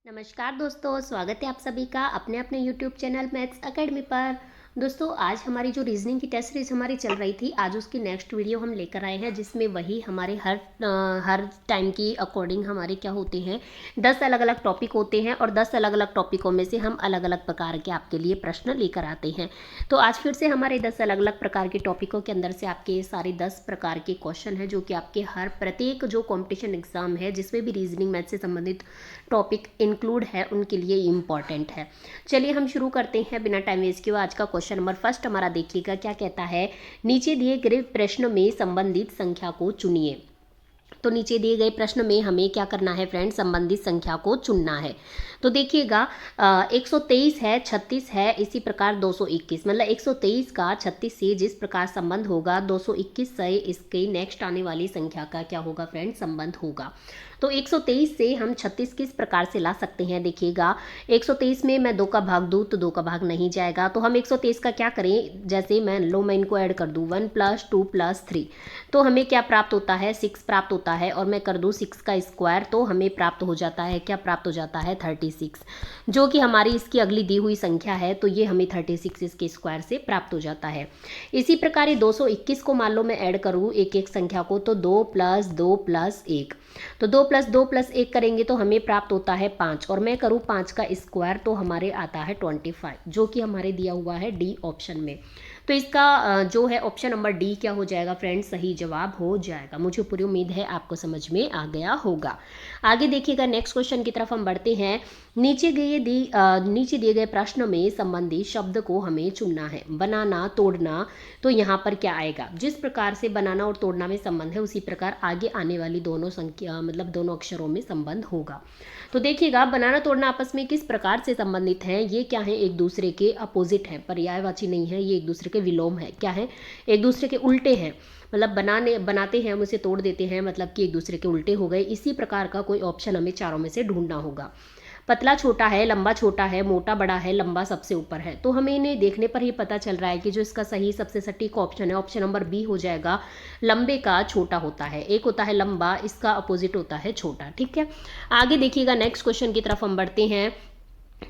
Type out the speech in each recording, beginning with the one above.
नमस्कार दोस्तों, स्वागत है आप सभी का अपने अपने यूट्यूब चैनल मैथ्स एकेडमी पर। दोस्तों, आज हमारी जो रीजनिंग की टेस्ट सीरीज हमारी चल रही थी, आज उसकी नेक्स्ट वीडियो हम लेकर आए हैं, जिसमें वही हमारे हर टाइम की अकॉर्डिंग हमारे क्या होते हैं, 10 अलग अलग टॉपिक होते हैं और 10 अलग अलग टॉपिकों में से हम अलग अलग प्रकार के आपके लिए प्रश्न लेकर आते हैं। तो आज फिर से हमारे 10 अलग अलग प्रकार के टॉपिकों के अंदर से आपके सारे 10 प्रकार के क्वेश्चन हैं, जो कि आपके हर प्रत्येक जो कॉम्पिटिशन एग्जाम है जिसमें भी रीजनिंग मैथ से संबंधित टॉपिक इंक्लूड है उनके लिए इम्पॉर्टेंट है। चलिए हम शुरू करते हैं बिना टाइम वेस्ट किए। आज का क्वेश्चन नंबर फर्स्ट हमारा देखिएगा क्या कहता है। नीचे दिए गए प्रश्न में संबंधित संख्या को चुनिए। तो नीचे दिए गए प्रश्न में हमें क्या करना है फ्रेंड, संबंधित संख्या को चुनना है। तो देखिएगा 123 है, 36 है, इसी प्रकार 221, मतलब 123 का 36 से जिस प्रकार संबंध होगा, 221 से इसके नेक्स्ट आने वाली संख्या का क्या होगा फ्रेंड, संबंध होगा। तो 123 से हम 36 किस प्रकार से ला सकते हैं, देखिएगा 123 में मैं 2 का भाग दूँ तो 2 का भाग नहीं जाएगा, तो हम 123 का क्या करें, जैसे मैं इनको ऐड कर दूँ 1 + 2 + 3, तो हमें क्या प्राप्त होता है, 6 प्राप्त होता है। और मैं कर दूँ 6 का स्क्वायर तो हमें प्राप्त हो जाता है, क्या प्राप्त हो जाता है, 36, जो कि हमारी इसकी अगली दी हुई संख्या है। तो ये हमें 36 इसके स्क्वायर से प्राप्त हो जाता है। इसी प्रकार ये 221 को मान लो मैं ऐड करूँ एक एक संख्या को, तो 2 + 2 + 1, तो 2 + 2 + 1 करेंगे तो हमें प्राप्त होता है 5, और मैं करूँ 5 का स्क्वायर तो हमारे आता है 25, जो कि हमारे दिया हुआ है डी ऑप्शन में। तो इसका जो है ऑप्शन नंबर डी क्या हो जाएगा फ्रेंड्स, सही जवाब हो जाएगा। मुझे पूरी उम्मीद है आपको समझ में आ गया होगा। आगे देखिएगा, नेक्स्ट क्वेश्चन की तरफ हम बढ़ते हैं। नीचे दिए गए प्रश्न में संबंधित शब्द को हमें चुनना है। बनाना, तोड़ना, तो यहाँ पर क्या आएगा, जिस प्रकार से बनाना और तोड़ना में संबंध है उसी प्रकार आगे आने वाली दोनों संख्या मतलब दोनों अक्षरों में संबंध होगा। तो देखिएगा, बनाना तोड़ना आपस में किस प्रकार से संबंधित हैं, ये क्या है, एक दूसरे के अपोजिट हैं, पर्यायवाची नहीं है, ये एक दूसरे के विलोम है, क्या है, एक दूसरे के उल्टे हैं। मतलब बनाते हैं हम उसे तोड़ देते हैं, मतलब कि एक दूसरे के उल्टे हो गए। इसी प्रकार का कोई ऑप्शन हमें चारों में से ढूंढना होगा। पतला छोटा है, लंबा छोटा है, मोटा बड़ा है, लंबा सबसे ऊपर है। तो हमें इन्हें देखने पर ही पता चल रहा है कि जो इसका सही सबसे सटीक ऑप्शन है, ऑप्शन नंबर बी हो जाएगा। लंबे का छोटा होता है, एक होता है लंबा, इसका अपोजिट होता है छोटा। ठीक है, आगे देखिएगा, नेक्स्ट क्वेश्चन की तरफ हम बढ़ते हैं।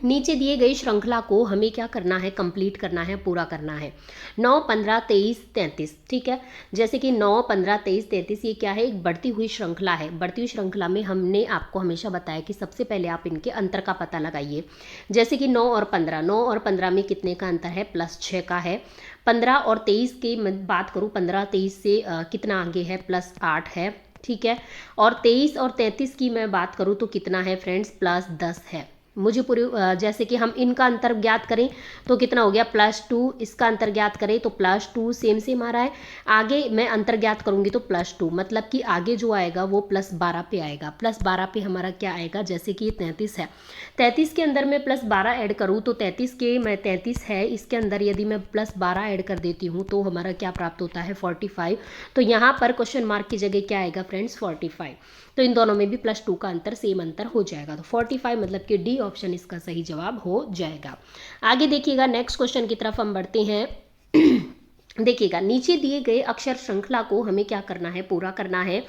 नीचे दिए गई श्रृंखला को हमें क्या करना है, कंप्लीट करना है, पूरा करना है। 9, 15, 23, 33, ठीक है। जैसे कि 9, 15, 23, 33 ये क्या है, एक बढ़ती हुई श्रृंखला है। बढ़ती हुई श्रृंखला में हमने आपको हमेशा बताया कि सबसे पहले आप इनके अंतर का पता लगाइए। जैसे कि 9 और 15, 9 और 15 में कितने का अंतर है, +6 का है। 15 और 23 की मैं बात करूँ, 15 23 से कितना आगे है, +8 है। ठीक है, और 23 और 33 की मैं बात करूँ तो कितना है फ्रेंड्स, +10 है। मुझे पूरी जैसे कि हम इनका अंतर ज्ञात करें तो कितना हो गया, +2, इसका अंतर ज्ञात करें तो +2, सेम आ रहा है। आगे मैं अंतर ज्ञात करूंगी तो +2, मतलब कि आगे जो आएगा वो +12 पे आएगा। +12 पे हमारा क्या आएगा, जैसे कि ये 33 है, 33 के अंदर मैं +12 ऐड करूँ तो 33 है, इसके अंदर यदि मैं +12 ऐड कर देती हूँ तो हमारा क्या प्राप्त होता है, 45। तो यहाँ पर क्वेश्चन मार्क की जगह क्या आएगा फ्रेंड्स, 45। तो इन दोनों में भी +2 का अंतर सेम अंतर हो जाएगा, तो 45 मतलब कि डी ऑप्शन इसका सही जवाब हो जाएगा। आगे देखिएगा, नेक्स्ट क्वेश्चन की तरफ हम बढ़ते हैं। देखिएगा, नीचे दिए गए अक्षर श्रृंखला को हमें क्या करना है, पूरा करना है।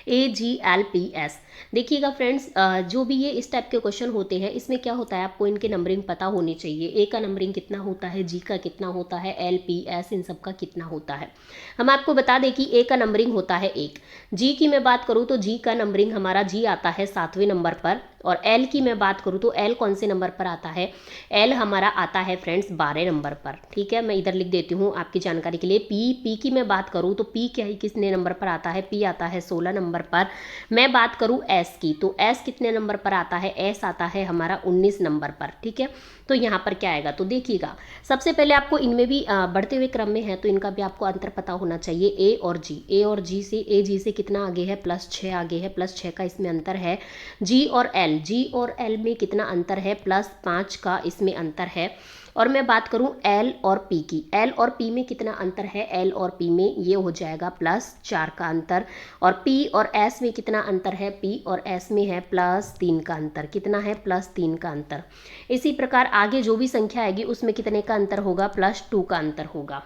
AGLPS, देखिएगा फ्रेंड्स, जो भी ये इस टाइप के क्वेश्चन होते हैं, इसमें क्या होता है, आपको इनके नंबरिंग पता होनी चाहिए। ए का नंबरिंग कितना होता है, जी का कितना होता है, LPS इन सब का कितना होता है। हम आपको बता दें कि ए का नंबरिंग होता है 1। जी की मैं बात करूँ तो जी का नंबरिंग हमारा जी आता है 7वें नंबर पर। और एल की मैं बात करूँ तो एल कौन से नंबर पर आता है, एल हमारा आता है फ्रेंड्स 12 नंबर पर। ठीक है, मैं इधर लिख देती हूँ आपकी जानकारी के लिए। पी की मैं बात करूँ तो पी क्या है, कितने नंबर पर आता है, पी आता है 16 नंबर पर। मैं बात करूँ एस की तो एस कितने नंबर पर आता है, एस आता है हमारा 19 नंबर पर। ठीक है, तो यहाँ पर क्या आएगा, तो देखिएगा सबसे पहले आपको इनमें भी बढ़ते हुए क्रम में है तो इनका भी आपको अंतर पता होना चाहिए। ए और जी से जी से कितना आगे है, +6 आगे है, +6 का इसमें अंतर है। जी और एल में कितना अंतर है, +5 का इसमें अंतर है। और मैं बात करूं एल और पी की, एल और पी में कितना अंतर है, एल और पी में ये हो जाएगा +4 का अंतर। और पी और एस में कितना अंतर है, पी और एस में है +3 का अंतर। कितना है, +3 का अंतर। इसी प्रकार आगे जो भी संख्या आएगी उसमें कितने का अंतर होगा, +2 का अंतर होगा।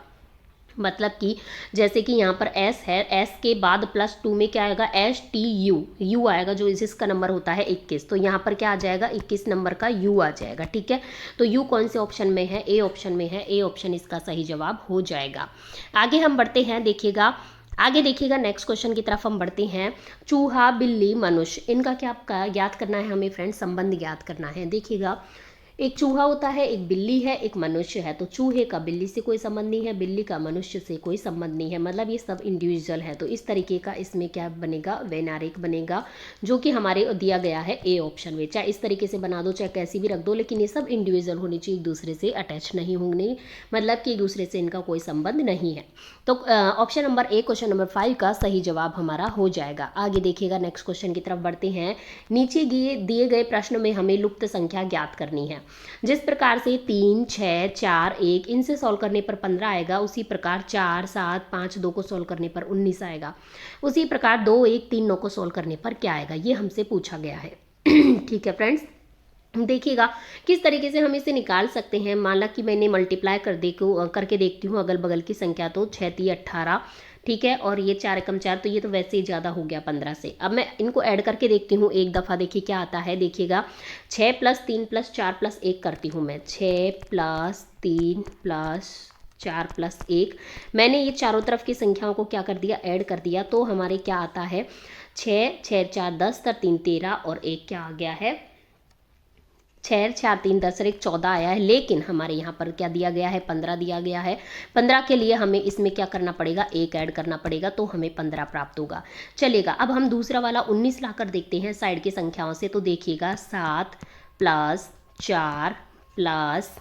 मतलब कि जैसे कि यहाँ पर S है, S के बाद +2 में क्या आएगा, STU, U आएगा जो इसका नंबर होता है 21, तो यहाँ पर क्या आ जाएगा, 21 नंबर का U आ जाएगा। ठीक है, तो U कौन से ऑप्शन में है, ए ऑप्शन में है, ए ऑप्शन इसका सही जवाब हो जाएगा। आगे हम बढ़ते हैं, देखिएगा आगे देखिएगा नेक्स्ट क्वेश्चन की तरफ हम बढ़ते हैं। चूहा, बिल्ली, मनुष्य, इनका क्या आपका ज्ञात करना है हमें फ्रेंड्स, संबंध ज्ञात करना है। देखिएगा एक चूहा होता है, एक बिल्ली है, एक मनुष्य है, तो चूहे का बिल्ली से कोई संबंध नहीं है, बिल्ली का मनुष्य से कोई संबंध नहीं है, मतलब ये सब इंडिविजुअल है। तो इस तरीके का इसमें क्या बनेगा, वैनारिक बनेगा, जो कि हमारे दिया गया है ए ऑप्शन में। चाहे इस तरीके से बना दो, चाहे कैसी भी रख दो, लेकिन ये सब इंडिविजुअल होनी चाहिए, एक दूसरे से अटैच नहीं होंगे, मतलब कि एक दूसरे से इनका कोई संबंध नहीं है। तो option number A, question number 5 का सही जवाब हमारा हो जाएगा। आगे देखिएगा नेक्स्ट क्वेश्चन की तरफ बढ़ते हैं। नीचे दिए गए प्रश्न में हमें लुप्त संख्या ज्ञात करनी है। जिस प्रकार से 3, 6, 4, 1 इनसे सॉल्व करने पर 15 आएगा, उसी प्रकार 4, 7, 5, 2 को सॉल्व करने पर 19 आएगा। उसी प्रकार 2, 1, 3, 9 को सॉल्व करने पर क्या आएगा, ये हमसे पूछा गया है। ठीक है फ्रेंड्स, देखिएगा किस तरीके से हम इसे निकाल सकते हैं। मान ला कि मैंने मल्टीप्लाई करके देखती हूँ अगल बगल की संख्या, तो 6 3 18, ठीक है, और ये 4 एकम 4, तो ये तो वैसे ही ज़्यादा हो गया 15 से। अब मैं इनको ऐड करके देखती हूँ एक दफ़ा, देखिए क्या आता है। देखिएगा 6 + 3 + 4 + 1 करती हूँ मैं, 6 + 3 + 4 + 1, मैंने ये चारों तरफ की संख्याओं को क्या कर दिया, ऐड कर दिया, तो हमारे क्या आता है 6 6 4 10 3 13 और 1 क्या आ गया है 6 4 3 10 और 1 14 आया है। लेकिन हमारे यहाँ पर क्या दिया गया है, 15 दिया गया है। 15 के लिए हमें इसमें क्या करना पड़ेगा, 1 ऐड करना पड़ेगा, तो हमें 15 प्राप्त होगा। चलेगा, अब हम दूसरा वाला 19 लाकर देखते हैं साइड की संख्याओं से। तो देखिएगा 7 + 4 +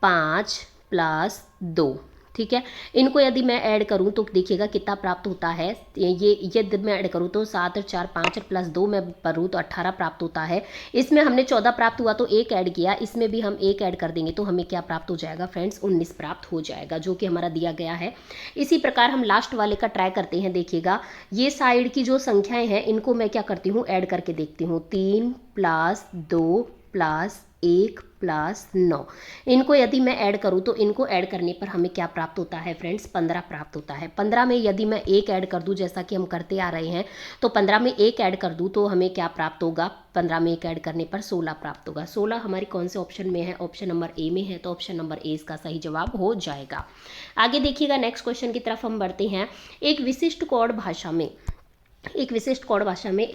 5 + 2, ठीक है, इनको यदि मैं ऐड करूं तो देखिएगा कितना प्राप्त होता है। ये यदि मैं ऐड करूं तो 7 और 4 5 और +2 मैं करूं तो 18 प्राप्त होता है। इसमें हमने 14 प्राप्त हुआ तो 1 ऐड किया, इसमें भी हम 1 ऐड कर देंगे तो हमें क्या प्राप्त हो जाएगा फ्रेंड्स, 19 प्राप्त हो जाएगा, जो कि हमारा दिया गया है। इसी प्रकार हम लास्ट वाले का ट्राई करते हैं। देखिएगा ये साइड की जो संख्याएं हैं इनको मैं क्या करती हूँ, ऐड करके देखती हूँ। 3 + 2 + 1 + 9, इनको यदि मैं ऐड करूं तो इनको ऐड करने पर हमें क्या प्राप्त होता है फ्रेंड्स, 15 प्राप्त होता है। 15 में यदि मैं 1 ऐड कर दूं, जैसा कि हम करते आ रहे हैं, तो 15 में 1 ऐड कर दूं तो हमें क्या प्राप्त होगा, 15 में 1 ऐड करने पर 16 प्राप्त होगा। 16 हमारी कौन से ऑप्शन में है, ऑप्शन नंबर ए में है, तो ऑप्शन नंबर ए इसका सही जवाब हो जाएगा। आगे देखिएगा नेक्स्ट क्वेश्चन की तरफ हम बढ़ते हैं। एक विशिष्ट कोड भाषा में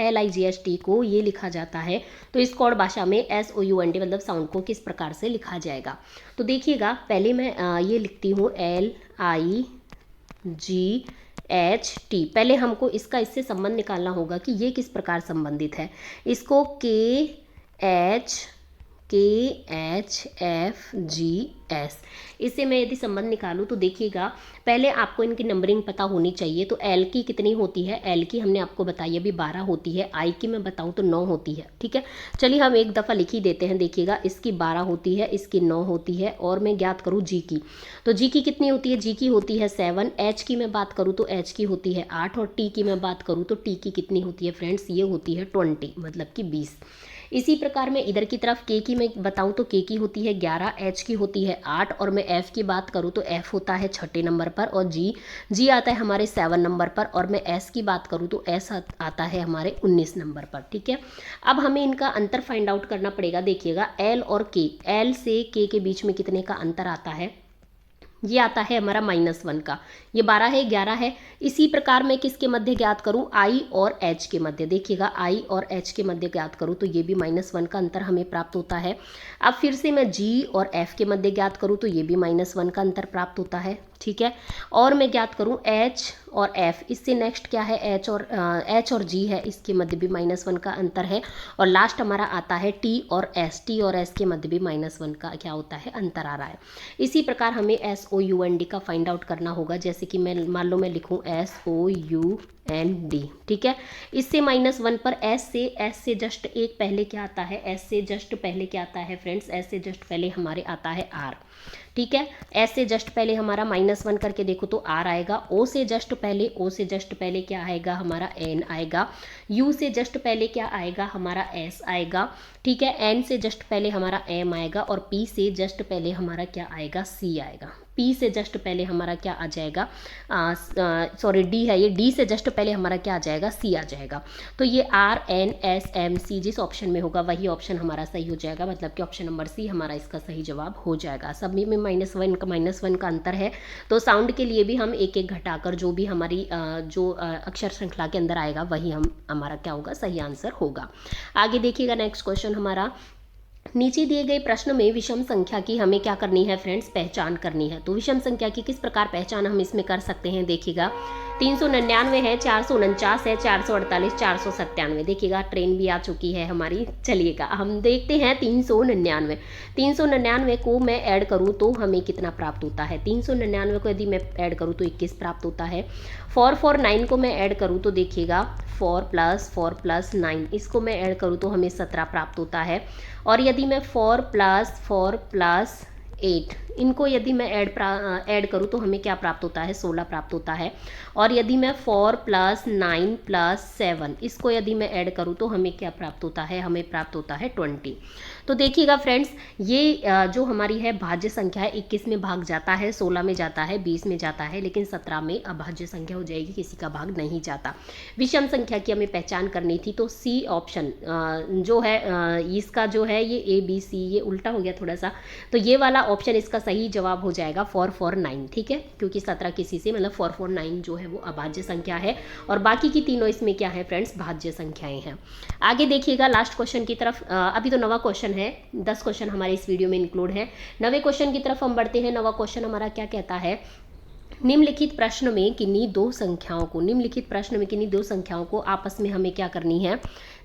LIGHT को ये लिखा जाता है, तो इस कोड भाषा में SOUND मतलब साउंड को किस प्रकार से लिखा जाएगा। तो देखिएगा पहले मैं ये लिखती हूँ LIGHT, पहले हमको इससे संबंध निकालना होगा कि ये किस प्रकार संबंधित है। इसको KHFGS, इससे मैं यदि संबंध निकालूं तो देखिएगा पहले आपको इनकी नंबरिंग पता होनी चाहिए। तो L की कितनी होती है, L की हमने आपको बताई अभी 12 होती है, I की मैं बताऊं तो 9 होती है। ठीक है, चलिए हम एक दफ़ा लिख ही देते हैं। देखिएगा इसकी 12 होती है, इसकी 9 होती है, और मैं ज्ञात करूँ G की, तो G की कितनी होती है, G की होती है 7। H की मैं बात करूँ तो H की होती है 8, और T की मैं बात करूँ तो T की कितनी होती है फ्रेंड्स, ये होती है 20, मतलब कि 20। इसी प्रकार मैं इधर की तरफ K की मैं बताऊं तो K की होती है 11, H की होती है 8, और मैं F की बात करूं तो F होता है 6 नंबर पर, और G आता है हमारे 7 नंबर पर, और मैं S की बात करूं तो S आता है हमारे 19 नंबर पर। ठीक है, अब हमें इनका अंतर फाइंड आउट करना पड़ेगा। देखिएगा L और K, L से K के बीच में कितने का अंतर आता है, ये आता है हमारा -1 का, ये 12 है 11 है। इसी प्रकार मैं किसके मध्य ज्ञात करूं, I और H के मध्य। देखिएगा I और H के मध्य ज्ञात करूं तो ये भी -1 का अंतर हमें प्राप्त होता है। अब फिर से मैं G और F के मध्य ज्ञात करूं तो ये भी -1 का अंतर प्राप्त होता है। ठीक है, और मैं ज्ञात करूं H और F, इससे नेक्स्ट क्या है H और G है, इसके मध्य भी -1 का अंतर है। और लास्ट हमारा आता है T और S के मध्य भी -1 का क्या होता है, अंतर आ रहा है। इसी प्रकार हमें SOUND का फाइंड आउट करना होगा। जैसे कि मैं मान लो मैं लिखूं SOUND, ठीक है, इससे -1 पर S से जस्ट एक पहले क्या आता है, S से जस्ट पहले क्या आता है फ्रेंड्स, S से जस्ट पहले हमारे आता है R। ठीक है, S से जस्ट पहले हमारा -1 करके देखो तो R आएगा। O से जस्ट पहले क्या आएगा, हमारा N आएगा। U से जस्ट पहले क्या आएगा, हमारा S आएगा। ठीक है, N से जस्ट पहले हमारा M आएगा, और P से जस्ट पहले हमारा क्या आएगा, C आएगा। पी से जस्ट पहले हमारा क्या आ जाएगा, सॉरी डी है ये, डी से जस्ट पहले हमारा क्या आ जाएगा, सी आ जाएगा। तो ये RNSMC जिस ऑप्शन में होगा वही ऑप्शन हमारा सही हो जाएगा, मतलब कि ऑप्शन नंबर सी हमारा इसका सही जवाब हो जाएगा। सब में -1 का अंतर है, तो साउंड के लिए भी हम एक एक घटाकर जो भी हमारी जो अक्षर श्रृंखला के अंदर आएगा वही हमारा क्या होगा, सही आंसर होगा। आगे देखिएगा नेक्स्ट क्वेश्चन हमारा, नीचे दिए गए प्रश्न में विषम संख्या की हमें क्या करनी है फ्रेंड्स, पहचान करनी है। तो विषम संख्या की किस प्रकार पहचान हम इसमें कर सकते हैं, देखिएगा 399 है, 449 है, 448, 497। देखिएगा ट्रेन भी आ चुकी है हमारी। चलिएगा हम देखते हैं 399 को मैं ऐड करूं तो हमें कितना प्राप्त होता है। 399 को यदि मैं ऐड करूं तो 21 प्राप्त होता है। 449 को मैं ऐड करूं तो देखिएगा 4 + 9, इसको मैं ऐड करूं तो हमें 17 प्राप्त होता है। और यदि मैं 4 + 8 इनको यदि मैं ऐड करूँ तो हमें क्या प्राप्त होता है, 16 प्राप्त होता है। और यदि मैं 4 + 9 + 7 इसको यदि मैं ऐड करूँ तो हमें क्या प्राप्त होता है, हमें प्राप्त होता है 20। तो देखिएगा फ्रेंड्स, ये जो हमारी है भाज्य संख्या है 21 में भाग जाता है, 16 में जाता है, 20 में जाता है, लेकिन 17 में अभाज्य संख्या हो जाएगी, किसी का भाग नहीं जाता। विषम संख्या की हमें पहचान करनी थी, तो सी ऑप्शन जो है इसका जो है ये ABC, ये उल्टा हो गया थोड़ा सा, तो ये वाला ऑप्शन इसका सही जवाब हो जाएगा 449, ठीक है, क्योंकि 17 किसी से मतलब 449 जो है वो अभाज्य संख्या है और बाकी की तीनों इसमें क्या है फ्रेंड्स, भाज्य संख्याएं हैं। आगे देखिएगा लास्ट क्वेश्चन की तरफ, अभी तो 9वां क्वेश्चन है, 10 क्वेश्चन हमारे इस वीडियो में इंक्लूड है। 9वें क्वेश्चन की तरफ हम बढ़ते हैं। 9वां क्वेश्चन हमारा क्या कहता है, निम्नलिखित प्रश्न में किन्हीं दो संख्याओं को आपस में हमें क्या करनी है,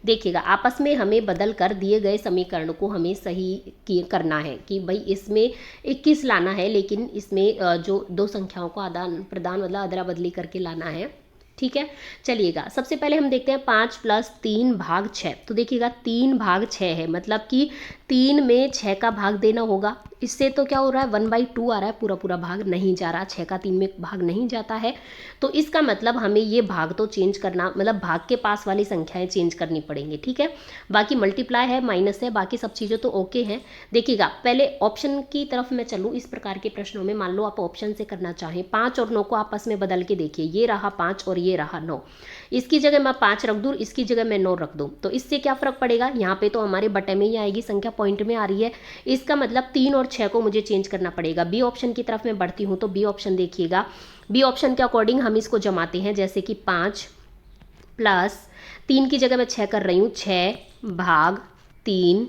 देखिएगा आपस में हमें बदल कर दिए गए समीकरण को हमें सही करना है कि भाई इसमें 21 लाना है, लेकिन इसमें जो दो संख्याओं को आदान प्रदान मतलब अदला बदली करके लाना है, ठीक है। चलिएगा सबसे पहले हम देखते हैं 5 + 3 / 6। तो देखिएगा 3 / 6 है, मतलब कि 3 में 6 का भाग देना होगा। इससे तो क्या हो रहा है, 1/2 आ रहा है, पूरा भाग नहीं जा रहा, 6 का 3 में भाग नहीं जाता है। तो इसका मतलब हमें ये भाग तो चेंज करना, मतलब भाग के पास वाली संख्याएं चेंज करनी पड़ेंगी, ठीक है। बाकी मल्टीप्लाई है, माइनस है, बाकी सब चीज़ें तो ओके हैं। देखिएगा पहले ऑप्शन की तरफ मैं चलूँ, इस प्रकार के प्रश्नों में मान लो आप ऑप्शन से करना चाहें, 5 और 9 को आपस में बदल के देखिए, ये रहा 5 और ये रहा 9, इसकी जगह मैं 5 रख दूँ, इसकी जगह मैं 9 रख दूँ, तो इससे क्या फ़र्क पड़ेगा, यहाँ पे तो हमारे बटे में ही आएगी संख्या, पॉइंट में आ रही है, इसका मतलब 3 और 6 को मुझे चेंज करना पड़ेगा। बी ऑप्शन की तरफ मैं बढ़ती हूँ, तो बी ऑप्शन देखिएगा, बी ऑप्शन के अकॉर्डिंग हम इसको जमाते हैं, जैसे कि 5 + 3 की जगह मैं 6 कर रही हूँ, 6/3,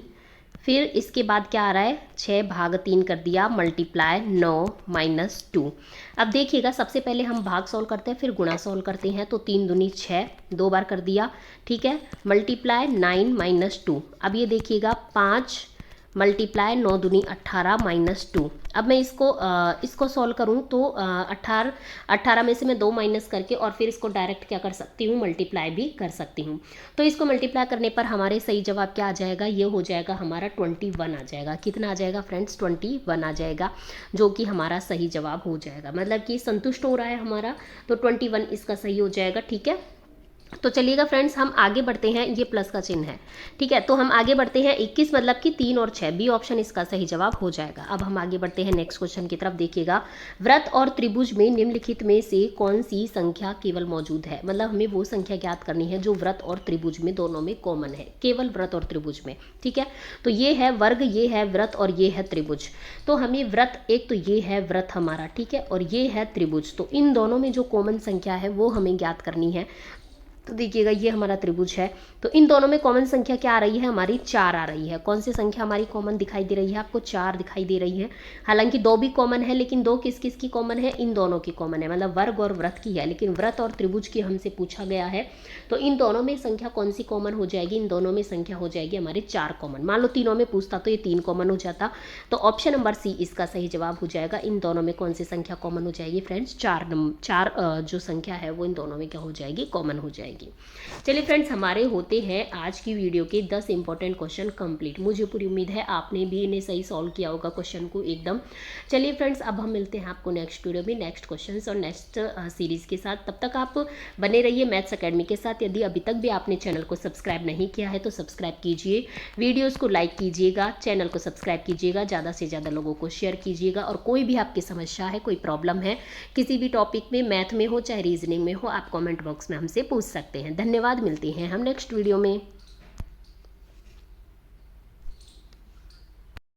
फिर इसके बाद क्या आ रहा है, 6/3 कर दिया, मल्टीप्लाई 9 - 2। अब देखिएगा सबसे पहले हम भाग सॉल्व करते हैं, फिर गुणा सॉल्व करते हैं, तो 3 दूनी 6, 2 बार कर दिया, ठीक है, मल्टीप्लाई 9 - 2। अब ये देखिएगा 5 मल्टीप्लाई 9 दूनी 18 - 2। अब मैं इसको सॉल्व करूँ तो 18 में से मैं 2 माइनस करके और फिर इसको डायरेक्ट क्या कर सकती हूँ, मल्टीप्लाई भी कर सकती हूँ। तो इसको मल्टीप्लाई करने पर हमारे सही जवाब क्या आ जाएगा, ये हो जाएगा हमारा 21 आ जाएगा। कितना आ जाएगा फ्रेंड्स, 21 आ जाएगा, जो कि हमारा सही जवाब हो जाएगा, मतलब कि संतुष्ट हो रहा है हमारा, तो 21 इसका सही हो जाएगा, ठीक है। तो चलिएगा फ्रेंड्स हम आगे बढ़ते हैं, ये प्लस का चिन्ह है, ठीक है, तो हम आगे बढ़ते हैं 21 मतलब कि 3 और 6, बी ऑप्शन इसका सही जवाब हो जाएगा। अब हम आगे बढ़ते हैं नेक्स्ट क्वेश्चन की तरफ, देखिएगा वृत्त और त्रिभुज में निम्नलिखित में से कौन सी संख्या केवल मौजूद है, मतलब हमें वो संख्या ज्ञात करनी है जो वृत्त और त्रिभुज में दोनों में कॉमन है, केवल वृत्त और त्रिभुज में, ठीक है। तो ये है वर्ग, ये है वृत्त और ये है त्रिभुज। तो हमें वृत्त, एक तो ये है वृत्त हमारा, ठीक है, और ये है त्रिभुज, तो इन दोनों में जो कॉमन संख्या है वो हमें ज्ञात करनी है। तो देखिएगा ये हमारा त्रिभुज है, तो इन दोनों में कॉमन संख्या क्या आ रही है, हमारी 4 आ रही है। कौन सी संख्या हमारी कॉमन दिखाई दे रही है आपको, 4 दिखाई दे रही है। हालांकि 2 भी कॉमन है, लेकिन 2 किस किस की कॉमन है, इन दोनों की कॉमन है, मतलब वर्ग और वृत्त की है, लेकिन वृत्त और त्रिभुज की हमसे पूछा गया है। तो इन दोनों में संख्या कौन सी कॉमन हो जाएगी, इन दोनों में संख्या हो जाएगी हमारे 4 कॉमन। मान लो तीनों में पूछता तो ये 3 कॉमन हो जाता, तो ऑप्शन नंबर सी इसका सही जवाब हो जाएगा। इन दोनों में कौन सी संख्या कॉमन हो जाएगी फ्रेंड्स, 4 जो संख्या है वो इन दोनों में क्या हो जाएगी, कॉमन हो जाएगी। जाएगी। चलिए फ्रेंड्स, हमारे होते हैं आज की वीडियो के 10 इंपॉर्टेंट क्वेश्चन कंप्लीट। मुझे पूरी उम्मीद है आपने भी इन्हें सही सॉल्व किया होगा क्वेश्चन को एकदम। चलिए फ्रेंड्स, अब हम मिलते हैं आपको नेक्स्ट वीडियो में नेक्स्ट क्वेश्चंस और नेक्स्ट सीरीज़ के साथ। तब तक आप बने रहिए मैथ्स अकेडमी के साथ। यदि अभी तक भी आपने चैनल को सब्सक्राइब नहीं किया है तो सब्सक्राइब कीजिए, वीडियोज़ को लाइक कीजिएगा, चैनल को सब्सक्राइब कीजिएगा, ज़्यादा से ज़्यादा लोगों को शेयर कीजिएगा। और कोई भी आपकी समस्या है, कोई प्रॉब्लम है किसी भी टॉपिक में, मैथ में हो चाहे रीजनिंग में हो, आप कमेंट बॉक्स में हमसे पूछ सकते हैं। धन्यवाद, मिलते हैं हम नेक्स्ट वीडियो में।